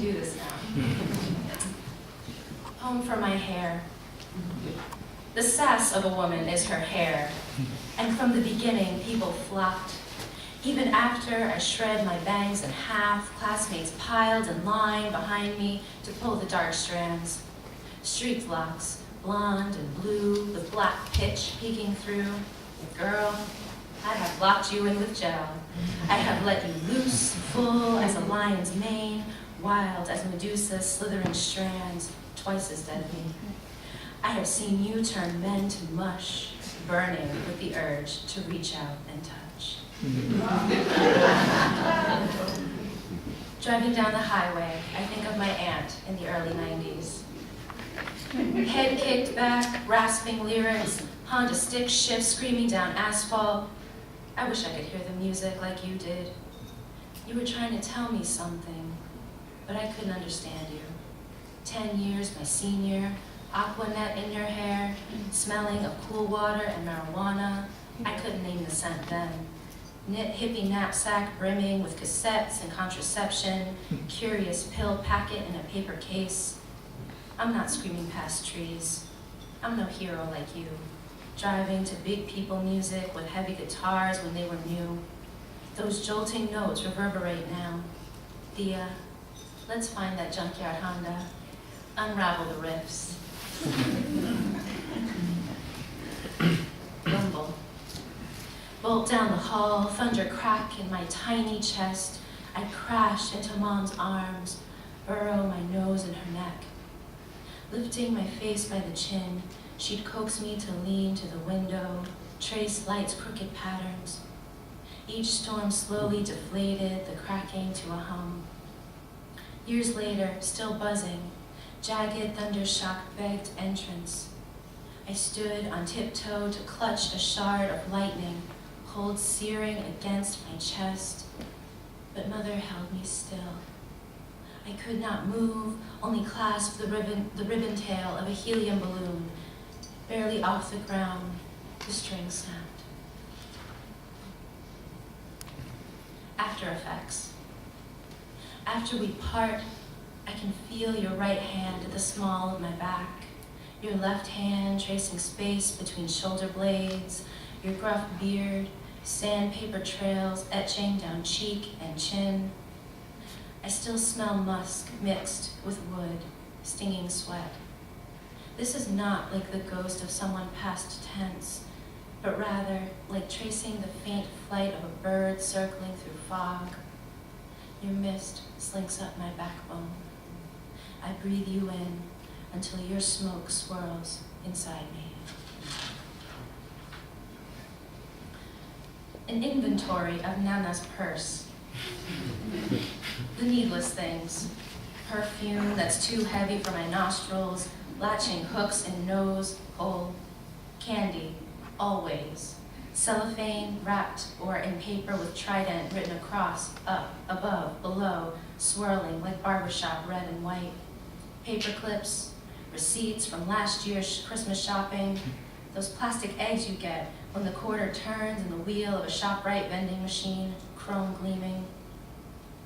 do this now. Home for my hair. The sass of a woman is her hair, and from the beginning people flocked. Even after I shred my bangs in half, classmates piled in line behind me to pull the dark strands. Streaked locks, blonde and blue, with black pitch peeking through. Girl, I have locked you in with gel. I have let you loose, full as a lion's mane, wild as Medusa's slithering strands, twice as deadly. I have seen you turn men to mush, burning with the urge to reach out and touch. Driving down the highway, I think of my aunt in the early 90s. Head kicked back, rasping lyrics, Honda stick shift screaming down asphalt. I wish I could hear the music like you did. You were trying to tell me something, but I couldn't understand you. 10 years my senior, Aquanet in your hair, smelling of cool water and marijuana. I couldn't name the scent then. Knit hippie knapsack brimming with cassettes and contraception, curious pill packet in a paper case. I'm not screaming past trees. I'm no hero like you, driving to big people music with heavy guitars when they were new. Those jolting notes reverberate now. Thea, let's find that junkyard Honda, unravel the riffs. Rumble. Bolt down the hall, thunder crack in my tiny chest. I crash into Mom's arms, burrow my nose in her neck. Lifting my face by the chin, she'd coax me to lean to the window, trace light's crooked patterns. Each storm slowly deflated, the cracking to a hum. Years later, still buzzing, jagged thundershock begged entrance. I stood on tiptoe to clutch a shard of lightning, cold searing against my chest, but Mother held me still. I could not move, only clasped the ribbon tail of a helium balloon. Barely off the ground, the string snapped. After effects. After we part, I can feel your right hand at the small of my back, your left hand tracing space between shoulder blades, your gruff beard, sandpaper trails etching down cheek and chin. I still smell musk mixed with wood, stinging sweat. This is not like the ghost of someone past tense, but rather like tracing the faint flight of a bird circling through fog. Your mist slinks up my backbone. I breathe you in until your smoke swirls inside me. An inventory of Nana's purse. The needless things. Perfume that's too heavy for my nostrils, latching hooks in nose, hole. Candy, always. Cellophane wrapped or in paper with trident written across, up, above, below, swirling like barbershop red and white. Paper clips, receipts from last year's Christmas shopping, those plastic eggs you get when the quarter turns in the wheel of a ShopRite vending machine, chrome gleaming.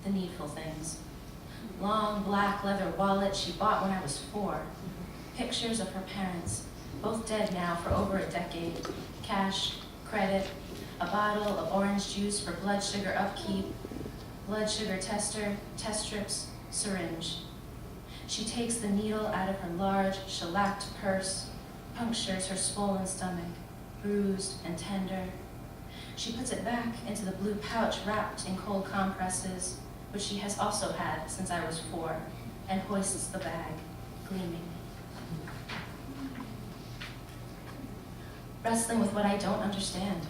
The needful things. Long black leather wallet she bought when I was 4. Pictures of her parents, both dead now for over a decade. Cash, credit, a bottle of orange juice for blood sugar upkeep, blood sugar tester, test strips, syringe. She takes the needle out of her large, shellacked purse, punctures her swollen stomach, bruised and tender. She puts it back into the blue pouch wrapped in cold compresses, which she has also had since I was 4, and hoists the bag, gleaming. Wrestling with what I don't understand.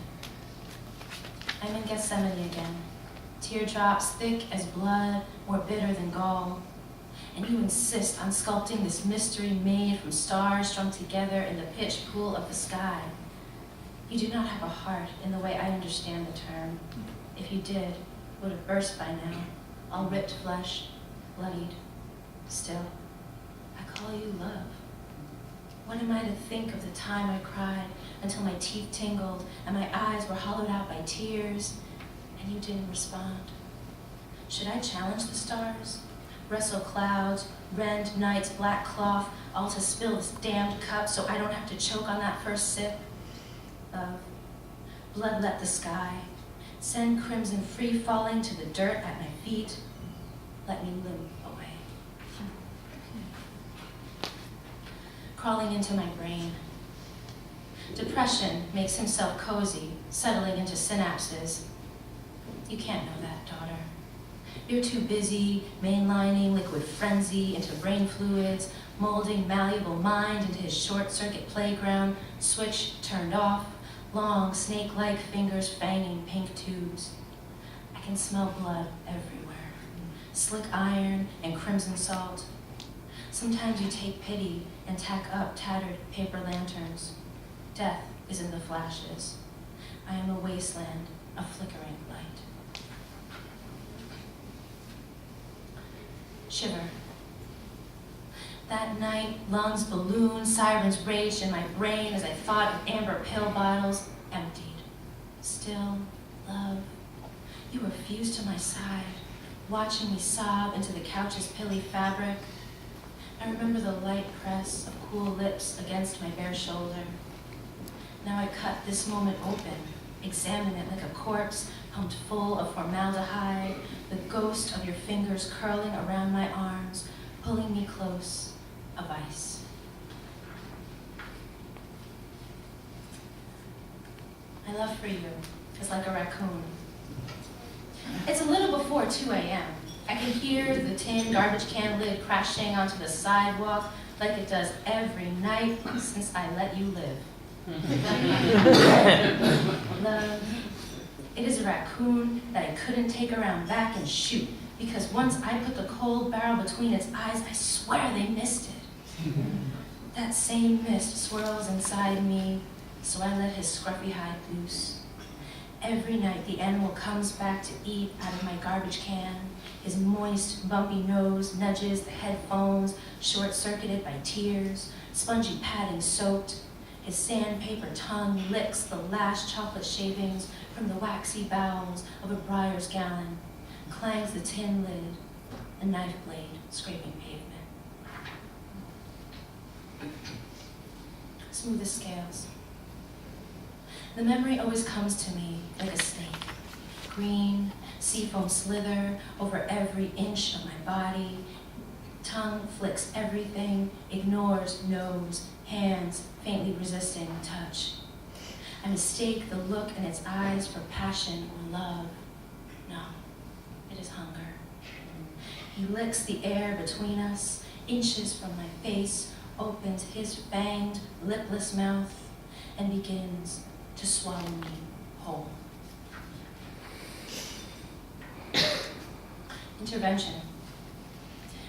I'm in Gethsemane again. Teardrops thick as blood, more bitter than gall. And you insist on sculpting this mystery made from stars strung together in the pitch pool of the sky. You do not have a heart in the way I understand the term. If you did, it would have burst by now, all ripped flesh, bloodied. Still, I call you love. What am I to think of the time I cried until my teeth tingled and my eyes were hollowed out by tears, and you didn't respond? Should I challenge the stars? Wrestle clouds, rend night's black cloth, all to spill this damned cup so I don't have to choke on that first sip. Love, bloodlet the sky, send crimson free falling to the dirt at my feet. Let me limp away. Crawling into my brain. Depression makes himself cozy, settling into synapses. You can't know that, daughter. You're too busy mainlining liquid frenzy into brain fluids, molding malleable mind into his short-circuit playground, switch turned off, long snake-like fingers fanging pink tubes. I can smell blood everywhere, slick iron and crimson salt. Sometimes you take pity and tack up tattered paper lanterns. Death is in the flashes. I am a wasteland, a flickering light. Shiver. That night, lungs ballooned, sirens raged in my brain as I thought of amber pill bottles emptied. Still, love, you were fused to my side, watching me sob into the couch's pilly fabric. I remember the light press of cool lips against my bare shoulder. Now I cut this moment open, examine it like a corpse pumped full of formaldehyde, the ghost of your fingers curling around my arms, pulling me close, of ice. My love for you is like a raccoon. It's a little before 2 a.m. I can hear the tin garbage can lid crashing onto the sidewalk like it does every night since I let you live. Love, it is a raccoon that I couldn't take around back and shoot because once I put the cold barrel between its eyes, I swear they missed it. That same mist swirls inside me, so I let his scruffy hide loose. Every night the animal comes back to eat out of my garbage can. His moist, bumpy nose nudges the headphones, short-circuited by tears, spongy padding soaked. His sandpaper tongue licks the last chocolate shavings from the waxy bowels of a Breyer's gallon, clangs the tin lid, a knife blade scraping pavement. Smooth as scales. The memory always comes to me like a snake. Green, seafoam slither over every inch of my body. Tongue flicks everything, ignores nose, hands faintly resisting touch. I mistake the look in its eyes for passion or love. No, it is hunger. He licks the air between us, inches from my face, opens his fanged, lipless mouth, and begins to swallow me whole. Intervention.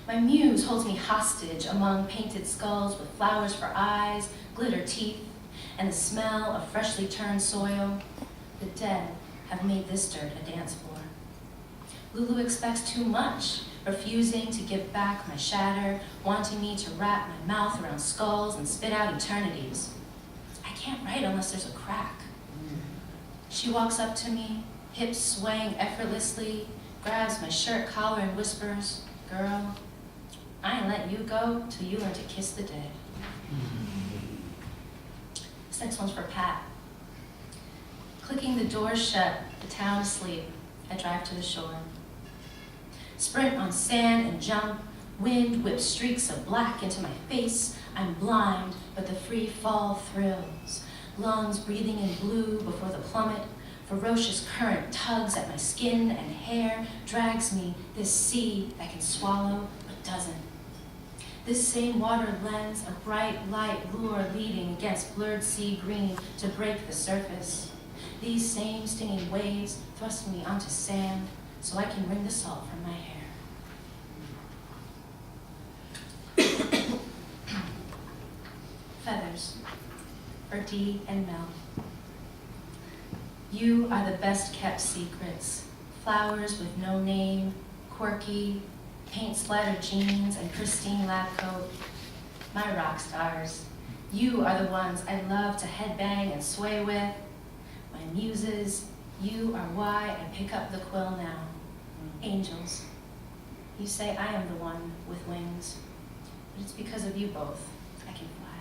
My muse holds me hostage among painted skulls with flowers for eyes, glitter teeth, and the smell of freshly turned soil. The dead have made this dirt a dance floor. Lulu expects too much, refusing to give back my shatter, wanting me to wrap my mouth around skulls and spit out eternities. I can't write unless there's a crack. She walks up to me, hips swaying effortlessly, grabs my shirt collar and whispers, "Girl, I ain't let you go till you learn to kiss the dead." This next one's for Pat. Clicking the doors shut, the town asleep, I drive to the shore. Sprint on sand and jump, wind whips streaks of black into my face. I'm blind, but the free fall thrills. Lungs breathing in blue before the plummet. Ferocious current tugs at my skin and hair, drags me this sea that can swallow but doesn't. This same water lends a bright light lure leading against blurred sea green to break the surface. These same stinging waves thrust me onto sand so I can wring the salt from my hair. Feathers, for Dee and Mel. You are the best kept secrets, flowers with no name, quirky, paint-splattered jeans and pristine lab coat. My rock stars, you are the ones I love to headbang and sway with. My muses, you are why I pick up the quill now. Angels, You say I am the one with wings, but it's because of you both I can fly.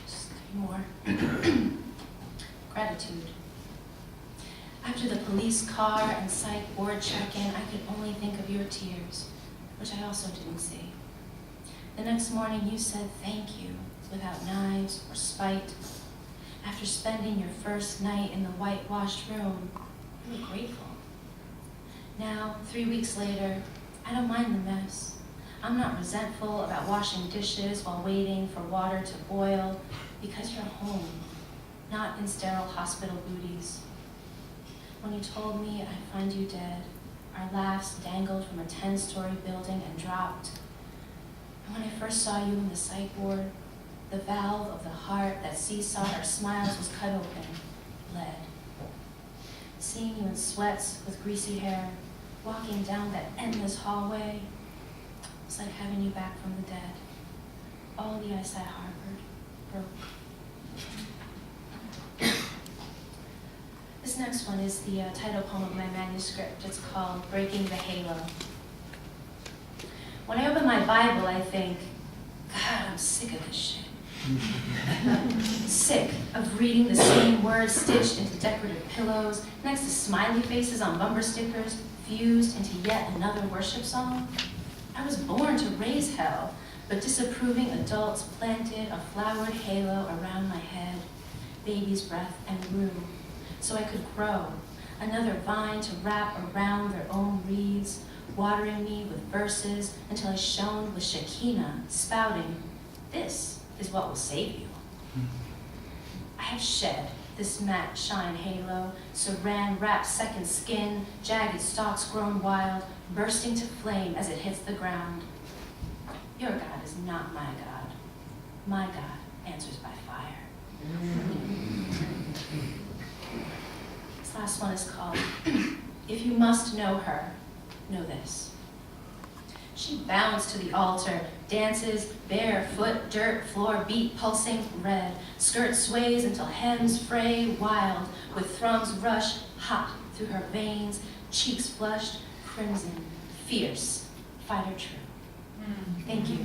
Just 3 more. Gratitude. After the police car and psych ward check-in, I could only think of your tears, which I also didn't see. The next morning you said thank you without knives or spite. After spending your first night in the whitewashed room, you were grateful. Now, 3 weeks later, I don't mind the mess. I'm not resentful about washing dishes while waiting for water to boil because you're home, not in sterile hospital booties. When you told me I'd find you dead, our laughs dangled from a 10-story building and dropped. And when I first saw you in the psych ward, the valve of the heart that seesawed our smiles was cut open, lead. Seeing you in sweats with greasy hair, walking down that endless hallway, was like having you back from the dead. All the ice I harbored broke. This next one is the title poem of my manuscript. It's called Breaking the Halo. When I open my Bible, I think, God, I'm sick of this shit. Sick of reading the same words stitched into decorative pillows, next to smiley faces on bumper stickers, fused into yet another worship song. I was born to raise hell, but disapproving adults planted a flowered halo around my head, baby's breath and room, so I could grow, another vine to wrap around their own reeds, watering me with verses until I shone with Shekinah, spouting, this is what will save you. I have shed this matte shine halo, saran wrapped second skin, jagged stalks grown wild, bursting to flame as it hits the ground. Your God is not my God. My God answers by fire. This last one is called, If You Must Know Her, Know This. She bounds to the altar, dances, barefoot, dirt floor beat, pulsing red. Skirt sways until hems fray wild, with thrums rush hot through her veins, cheeks flushed, crimson, fierce, fighter true. Thank you.